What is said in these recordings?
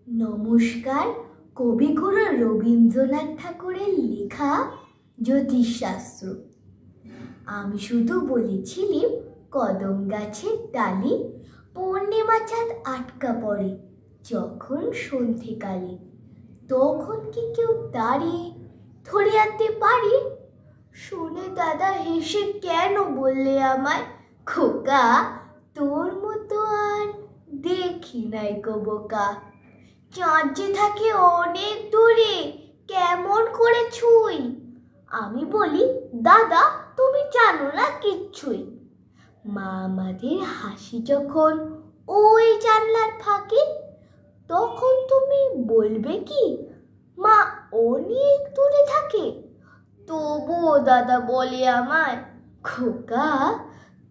নমস্কার। কবিগুরু রবীন্দ্রনাথ ঠাকুরের লেখা জ্যোতিষশাস্ত্র। আমি শুধু বলেছিলাম কদম গাছের ডালে পূর্ণিমা চাঁদ আটকা পড়ে যখন সন্ধ্যেকালে, তখন কি কেউ দাঁড়িয়ে ধরে আনতে পারে? শুনে দাদা হেসে কেন বললে আমায়, খোকা তোর মতো আর দেখি নাই গো বোকা। চাঁদ যে থাকে অনেক দূরে, কেমন করে ছুঁই? আমি বলি, দাদা তুমি জানো না কিচ্ছুই। মা আমাদের হাসি যখন ওই জানলার ফাঁকে, তখন তুমি বলবে কি মা অনেক দূরে থাকে? তবুও দাদা বলে আমায়, খোকা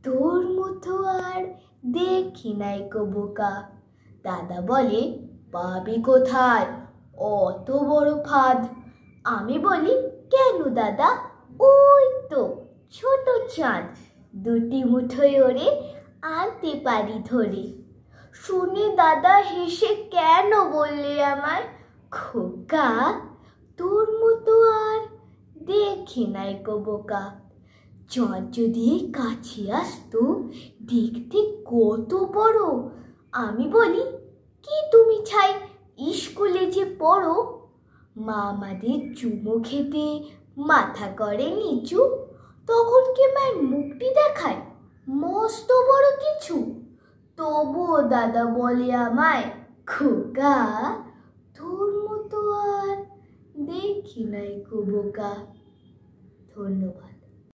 তোর মতো আর দেখি নাই গো বোকা। দাদা বলে, পাবি কোথায় অত বড় ফাঁদ? আমি বলি, কেন দাদা, ওই তো ছোট চাঁদ, দুটি মুঠোয় ওরে আনতে পারি ধরে। শুনে দাদা হেসে কেন বললে আমায়, খোকা তোর মতো আর দেখি নাই গো বোকা। চাঁদ যদি কাছে আসতো দেখতে কত বড়। আমি বলি, কি তুমি ছাই স্কুলে যে পড়ো? মা আমাদের চুমো খেতে মাথা করে নিচু, তখন কি মায়ের মুখটি দেখায় মস্ত বড় কিছু? তবুও দাদা বলে আমায়, খোকা তোর মতো আর দেখি নাই গো বোকা। ধন্যবাদ।